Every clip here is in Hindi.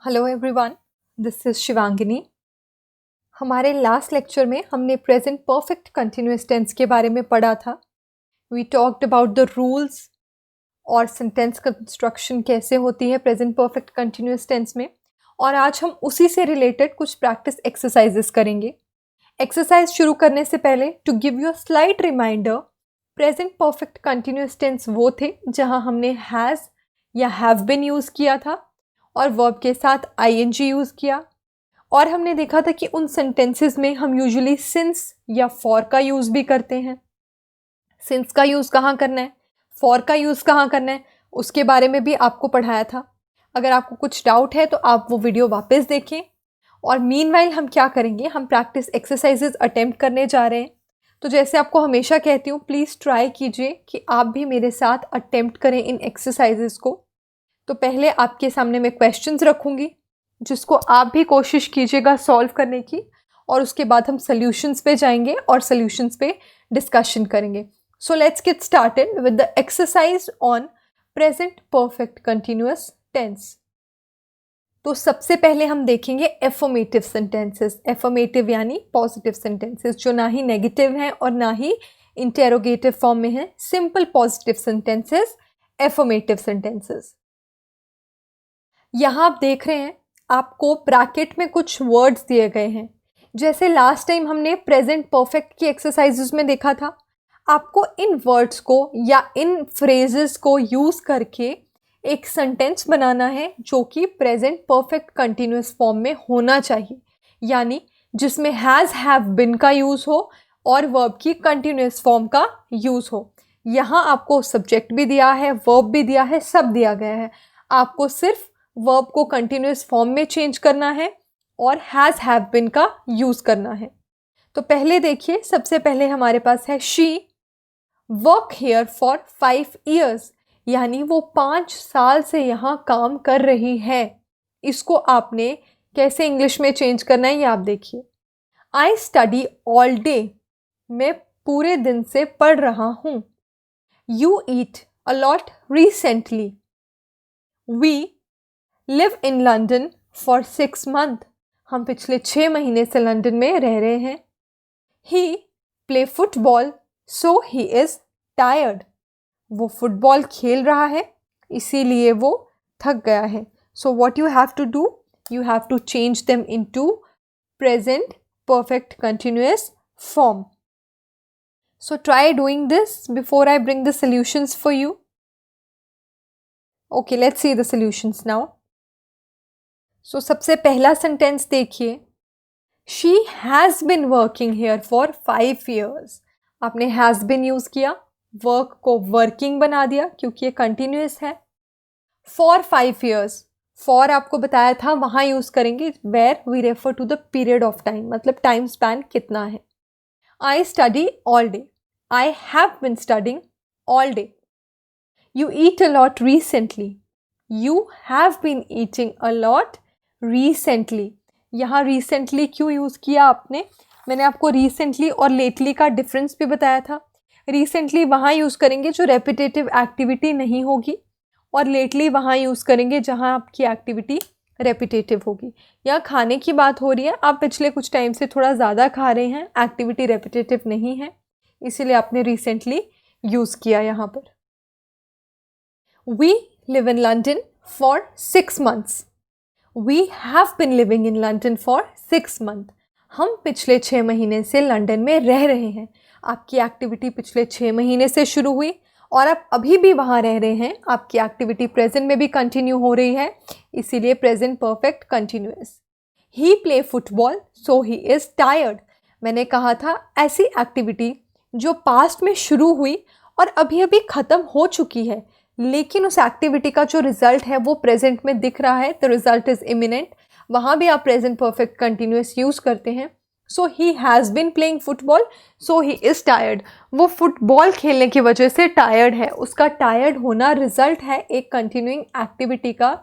Hello everyone, this is Shivangini. हमारे लास्ट लेक्चर में हमने प्रेजेंट परफेक्ट कंटिन्यूअस टेंस के बारे में पढ़ा था। We talked about the rules और सेंटेंस कंस्ट्रक्शन कैसे होती है प्रेजेंट परफेक्ट कंटिन्यूअस टेंस में। और आज हम उसी से रिलेटेड कुछ प्रैक्टिस एक्सरसाइजेस करेंगे। एक्सरसाइज शुरू करने से पहले to give you a slight reminder, present perfect continuous tense वो थे जहां हमने हैज़ या हैव बिन यूज़ किया था और वर्ब के साथ आईएनजी यूज़ किया। और हमने देखा था कि उन सेंटेंसेस में हम यूजुअली सिंस या फॉर का यूज़ भी करते हैं। सिंस का यूज़ कहाँ करना है, फॉर का यूज़ कहाँ करना है, उसके बारे में भी आपको पढ़ाया था। अगर आपको कुछ डाउट है तो आप वो वीडियो वापस देखें। और मीनवाइल हम क्या करेंगे, हम प्रैक्टिस एक्सरसाइजेज अटेम्प्ट करने जा रहे हैं। तो जैसे आपको हमेशा कहती हूँ, प्लीज़ ट्राई कीजिए कि आप भी मेरे साथ अटेम्प्ट करें इन एक्सरसाइजेज को। तो पहले आपके सामने मैं क्वेश्चंस रखूँगी जिसको आप भी कोशिश कीजिएगा सॉल्व करने की, और उसके बाद हम सॉल्यूशंस पे जाएंगे और सॉल्यूशंस पे डिस्कशन करेंगे। So let's get started with the exercise on present perfect continuous tense. तो सबसे पहले हम देखेंगे एफर्मेटिव सेंटेंसेस। एफर्मेटिव यानी पॉजिटिव सेंटेंसेस जो ना ही नेगेटिव हैं और ना ही इंटेरोगेटिव फॉर्म में हैं। Simple positive sentences, affirmative sentences. यहाँ आप देख रहे हैं, आपको ब्रैकेट में कुछ वर्ड्स दिए गए हैं। जैसे लास्ट टाइम हमने प्रेजेंट परफेक्ट की एक्सरसाइजेस में देखा था, आपको इन वर्ड्स को या इन फ्रेजेस को यूज़ करके एक सेंटेंस बनाना है जो कि प्रेजेंट परफेक्ट कंटिन्यूअस फॉर्म में होना चाहिए, यानी जिसमें हैज़ हैव बिन का यूज़ हो और वर्ब की कंटिन्यूअस फॉर्म का यूज़ हो। यहाँ आपको सब्जेक्ट भी दिया है, वर्ब भी दिया है, सब दिया गया है। आपको सिर्फ वर्ब को कंटिन्यूअस फॉर्म में चेंज करना है और हैज़ हैव बिन का यूज़ करना है। तो पहले देखिए, सबसे पहले हमारे पास है she work here for 5 years, यानी वो 5 साल से यहाँ काम कर रही है। इसको आपने कैसे इंग्लिश में चेंज करना है ये आप देखिए। आई स्टडी ऑल डे, मैं पूरे दिन से पढ़ रहा हूँ। You eat a lot recently, we live in London for 6 months, हम पिछले 6 महीने से लंदन में रह रहे हैं। He play football so he is tired, वो फुटबॉल खेल रहा है इसीलिए वो थक गया है। So what you have to do, you have to change them into present perfect continuous form. So try doing this before I bring the solutions for you. Okay, let's see the solutions now. So सबसे पहला सेंटेंस देखिए, she has been working here for 5 years। आपने हैज़ बिन यूज़ किया, वर्क को वर्किंग बना दिया क्योंकि ये कंटिन्यूअस है। फॉर 5 years, फॉर आपको बताया था वहाँ यूज़ करेंगे where we refer to the period of time, मतलब टाइम स्पैन कितना है। I study all day, I have been studying all day. You eat a lot recently, you have been eating a lot recently. यहाँ रिसेंटली क्यों यूज़ किया आपने, मैंने आपको रिसेंटली और लेटली का डिफरेंस भी बताया था। रिसेंटली वहाँ यूज़ करेंगे जो रेपिटेटिव एक्टिविटी नहीं होगी, और लेटली वहाँ यूज़ करेंगे जहाँ आपकी एक्टिविटी रेपिटेटिव होगी। यहाँ खाने की बात हो रही है, आप पिछले कुछ टाइम से थोड़ा ज़्यादा खा रहे हैं, एक्टिविटी रेपिटेटिव नहीं है, इसीलिए आपने रिसेंटली यूज़ किया यहाँ पर। We live in London for 6 months. We have been living in London for 6 months. हम पिछले 6 महीने से लंदन में रह रहे हैं। आपकी एक्टिविटी पिछले 6 महीने से शुरू हुई और आप अभी भी वहाँ रह रहे हैं। आपकी एक्टिविटी प्रेजेंट में भी कंटिन्यू हो रही है, इसीलिए present perfect continuous. He play football so he is tired. मैंने कहा था ऐसी एक्टिविटी जो पास्ट में शुरू हुई और अभी अभी ख़त्म हो चुकी है, लेकिन उस एक्टिविटी का जो रिजल्ट है वो प्रेजेंट में दिख रहा है, द रिजल्ट इज इमिनेंट, वहाँ भी आप प्रेजेंट परफेक्ट कंटिन्यूअस यूज़ करते हैं। So he has been playing football so he is tired, वो फुटबॉल खेलने की वजह से टायर्ड है, उसका टायर्ड होना रिजल्ट है एक कंटिन्यूइंग एक्टिविटी का।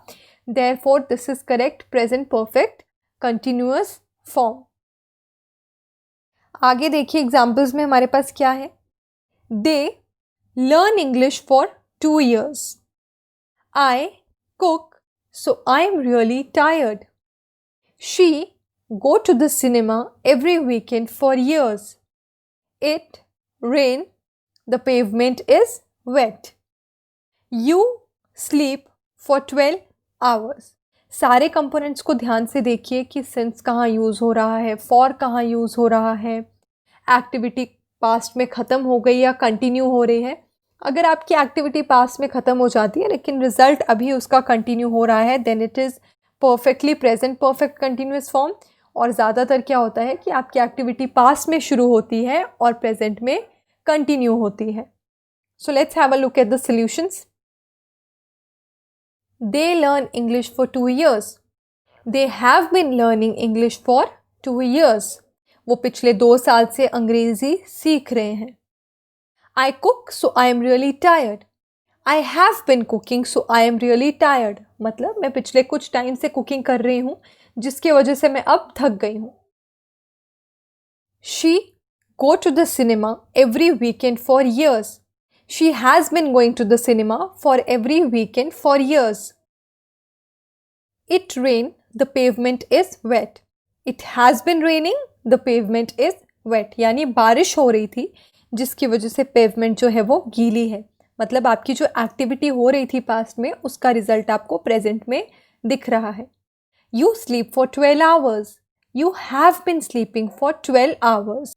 Therefore this is correct present perfect continuous form. आगे देखिए एग्जाम्पल्स में हमारे पास क्या है। They learn English for 2 years. I cook so I am really tired. She go to the cinema every weekend for years. It rain, the pavement is wet. You sleep for 12 hours. सारे कंपोनेंट्स को ध्यान से देखिए कि सिंस कहाँ यूज़ हो रहा है, फॉर कहाँ यूज़ हो रहा है, एक्टिविटी पास्ट में ख़त्म हो गई या कंटिन्यू हो रही है. अगर आपकी एक्टिविटी पास्ट में ख़त्म हो जाती है लेकिन रिजल्ट अभी उसका कंटिन्यू हो रहा है, then it is perfectly present perfect continuous form. और ज़्यादातर क्या होता है कि आपकी एक्टिविटी पास्ट में शुरू होती है और प्रेजेंट में कंटिन्यू होती है. सो let's have a look at the solutions. They learn English for 2 years. They have been learning English for 2 years. वो पिछले 2 साल से अंग्रेज़ी सीख रहे हैं. I cook so I am really tired. I have been cooking so I am really tired. मतलब मैं पिछले कुछ टाइम से कुकिंग कर रही हूँ जिसकी वजह से मैं अब थक गई हूँ. She go to the cinema every weekend for years. She has been going to the cinema for every weekend for years. It rained, the pavement is wet. It has been raining, the pavement is wet. यानी बारिश हो रही थी जिसकी वजह से पेवमेंट जो है वो गीली है. मतलब आपकी जो एक्टिविटी हो रही थी पास्ट में उसका रिजल्ट आपको प्रेजेंट में दिख रहा है. You sleep for 12 hours. You have been sleeping for 12 hours.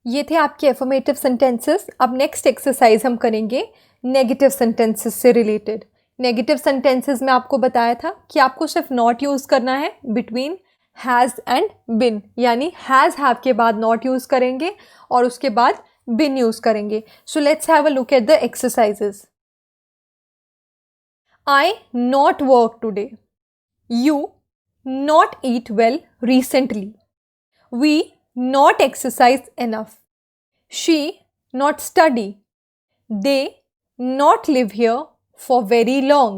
ये थे आपके एफर्मेटिव सेंटेंसेस. अब नेक्स्ट एक्सरसाइज हम करेंगे नेगेटिव सेंटेंसेस से रिलेटेड. नेगेटिव सेंटेंसेस में आपको बताया था कि आपको सिर्फ नॉट यूज़ करना है बिटवीन हैज़ एंड बिन. यानी हैज़ हैव के बाद नॉट यूज़ करेंगे और उसके बाद बिन यूज़ करेंगे. So let's have a look at the exercises. I not work today. You not eat well recently. We not exercise enough. She not study. They not live here for very long.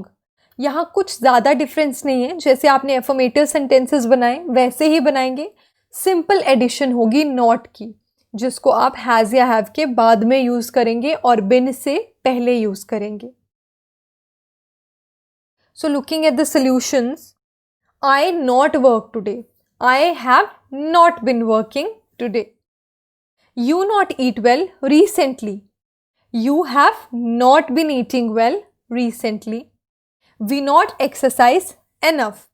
यहाँ कुछ ज़्यादा डिफरेंस नहीं है. जैसे आपने एफर्मेटिव सेंटेंसेस बनाए वैसे ही बनाएंगे. सिंपल एडिशन होगी नॉट की जिसको आप हैज़ या हैव के बाद में यूज़ करेंगे और बिन से पहले यूज़ करेंगे. So looking at the solutions. I not work today. I have not been working today. You not eat well recently. You have not been eating well recently. We not exercise enough.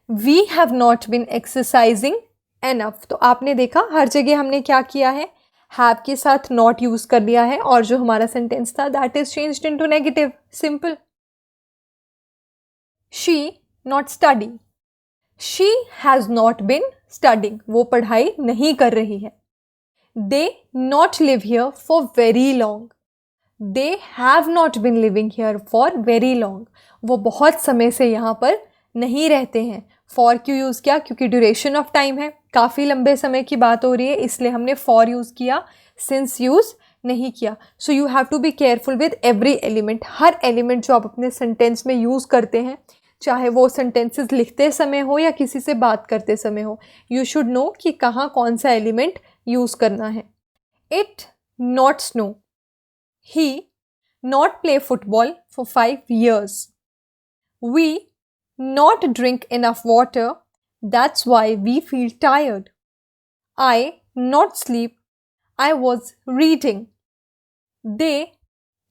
We have not been exercising enough. तो आपने देखा हर जगह हमने क्या किया है, have के साथ not यूज़ कर लिया है और जो हमारा सेंटेंस था that is changed into negative. Simple. She not study. She has not been studying. वो पढ़ाई नहीं कर रही है. They not live here for very long. They have not been living here for very long. वो बहुत समय से यहाँ पर नहीं रहते हैं. For क्यों यूज़ किया? क्योंकि ड्यूरेशन ऑफ टाइम है, काफ़ी लंबे समय की बात हो रही है इसलिए हमने for यूज़ किया, since यूज़ नहीं किया. So you have to be careful with every element. हर एलिमेंट जो आप अपने सेंटेंस में यूज़ करते हैं चाहे वो सेंटेंसेस लिखते समय हो या किसी से बात करते समय हो, यू शुड नो कि कहाँ कौन सा एलिमेंट यूज़ करना है. It not snow. He not play football for 5 years. We not drink enough water. That's why we feel tired. I not sleep. I was reading. They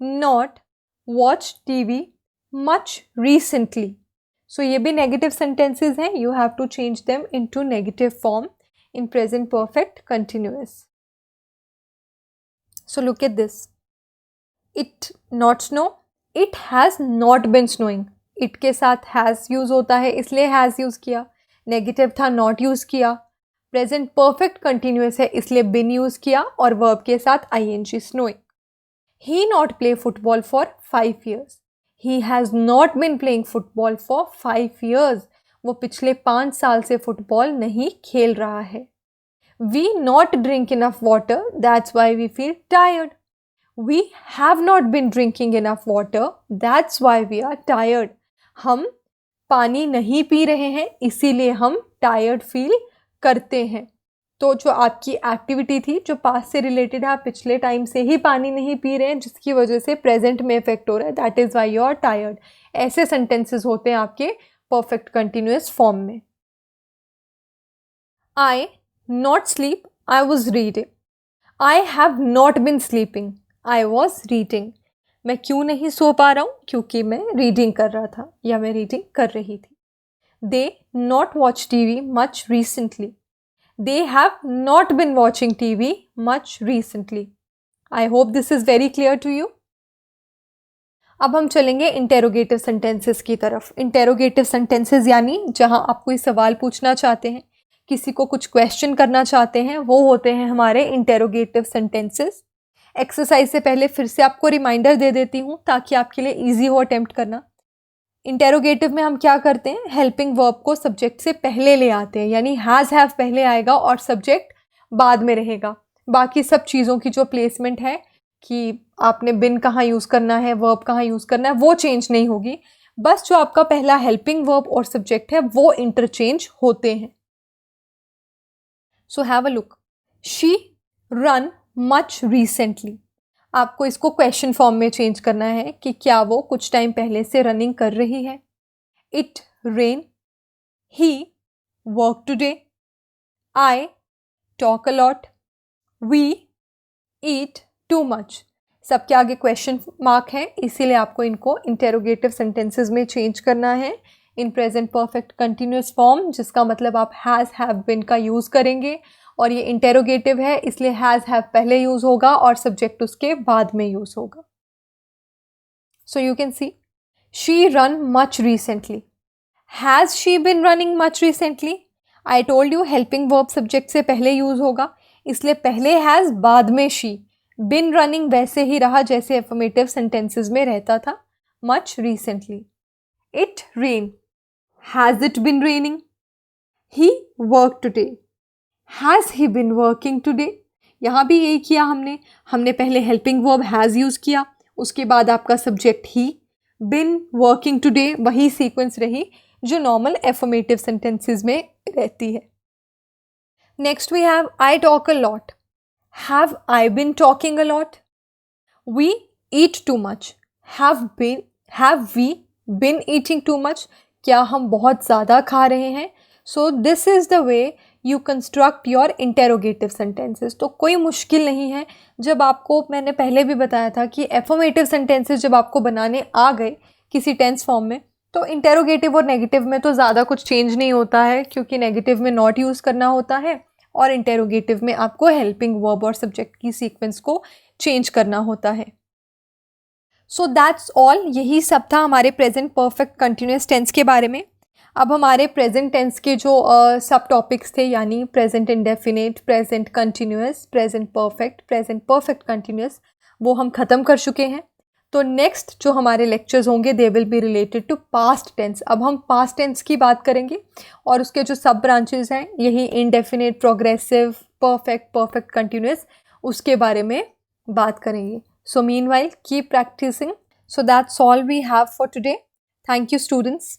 not watch TV much recently. So ये भी नेगेटिव सेंटेंसेस हैं. You have to change them into negative form in present perfect continuous. So look at this. It not snow. It has not been snowing. It के साथ हैज़ यूज़ होता है इसलिए हैज़ यूज़ किया. नेगेटिव था नॉट यूज़ किया. प्रेजेंट परफेक्ट कंटिन्यूअस है इसलिए बिन यूज़ किया और वर्ब के साथ ING snowing. He not play football for 5 years. He has not been playing football for 5 years. वो पिछले 5 साल से फुटबॉल नहीं खेल रहा है. We not drink enough water. That's why we feel tired. We have not been drinking enough water. That's why we are tired. हम पानी नहीं पी रहे हैं इसीलिए हम tired feel करते हैं. तो जो आपकी एक्टिविटी थी जो पास्ट से रिलेटेड है, आप पिछले टाइम से ही पानी नहीं पी रहे हैं जिसकी वजह से प्रेजेंट में इफेक्ट हो रहा है, that is why you are tired. ऐसे सेंटेंसेस होते हैं आपके परफेक्ट कंटिन्यूअस फॉर्म में। I not sleep, I was reading. I have not been sleeping, I was reading. मैं क्यों नहीं सो पा रहा हूँ? क्योंकि मैं रीडिंग कर रहा था या मैं रीडिंग कर रही थी। दे not watch TV much recently, they have not been watching TV much recently. I hope this is very clear to you. अब हम चलेंगे इंटेरोगेटिव सेंटेंसेस की तरफ। इंटेरोगेटिव सेंटेंसेस यानी जहां आप कोई सवाल पूछना चाहते हैं, किसी को कुछ क्वेश्चन करना चाहते हैं, वो होते हैं हमारे इंटेरोगेटिव सेंटेंसेस। एक्सरसाइज से पहले फिर से आपको रिमाइंडर दे देती हूँ ताकि आपके लिए ईजी हो अटेम्प्ट करना। इंटेरोगेटिव में हम क्या करते हैं, हेल्पिंग वर्ब को सब्जेक्ट से पहले ले आते हैं, यानी हैज़ हैव पहले आएगा और सब्जेक्ट बाद में रहेगा। बाकी सब चीज़ों की जो प्लेसमेंट है कि आपने बिन कहाँ यूज़ करना है, वर्ब कहाँ यूज़ करना है, वो चेंज नहीं होगी। बस जो आपका पहला हेल्पिंग वर्ब और सब्जेक्ट है वो इंटरचेंज होते हैं। So have a look. She run much recently, आपको इसको क्वेश्चन फॉर्म में चेंज करना है कि क्या वो कुछ टाइम पहले से रनिंग कर रही है। It rain, he work today, I talk a lot, we eat too much. सबके आगे क्वेश्चन मार्क है, इसीलिए आपको इनको इंटेरोगेटिव सेंटेंसेस में चेंज करना है इन प्रेजेंट परफेक्ट कंटिन्यूअस फॉर्म, जिसका मतलब आप हैज़ हैव बिन का यूज़ करेंगे। और ये इंटेरोगेटिव है इसलिए हैज़ हैव पहले यूज़ होगा और सब्जेक्ट उसके बाद में यूज़ होगा। So you can see she run much recently. Has she been running much recently? I told you helping verb subject से पहले यूज़ होगा, इसलिए पहले हैज़ बाद में शी। बिन रनिंग वैसे ही रहा जैसे एफर्मेटिव सेंटेंसेस में रहता था, much recently. It rain, has it been raining? He work today, has he been working today? यहाँ भी यही किया हमने पहले हेल्पिंग वर्ब हैज़ यूज़ किया, उसके बाद आपका subject he, been working today, वही सीक्वेंस रही जो नॉर्मल एफर्मेटिव सेंटेंसेस में रहती है। Next we have I talk a lot. Have I been talking a lot? We eat too much, have we been eating too much? क्या हम बहुत ज़्यादा खा रहे हैं? So this is the way you construct your interrogative sentences. तो कोई मुश्किल नहीं है। जब आपको, मैंने पहले भी बताया था कि एफर्मेटिव सेंटेंसेस जब आपको बनाने आ गए किसी टेंस फॉर्म में, तो इंटेरोगेटिव और नेगेटिव में तो ज़्यादा कुछ चेंज नहीं होता है, क्योंकि नेगेटिव में नॉट यूज़ करना होता है और इंटेरोगेटिव में आपको हेल्पिंग वर्ब और सब्जेक्ट की सीक्वेंस को चेंज करना होता है। सो दैट्स ऑल, यही सब था हमारे प्रेजेंट परफेक्ट कंटिन्यूअस टेंस के बारे में। अब हमारे प्रेजेंट टेंस के जो सब टॉपिक्स थे, यानी present indefinite, present continuous, present perfect continuous, वो हम ख़त्म कर चुके हैं। तो नेक्स्ट जो हमारे लेक्चर्स होंगे they will be related to past tense. अब हम पास्ट टेंस की बात करेंगे और उसके जो सब ब्रांचेस हैं, यही इंडेफिनिट, प्रोग्रेसिव, परफेक्ट कंटिन्यूअस, उसके बारे में बात करेंगे। So meanwhile, keep practicing. So that's all we have for today. Thank you, students.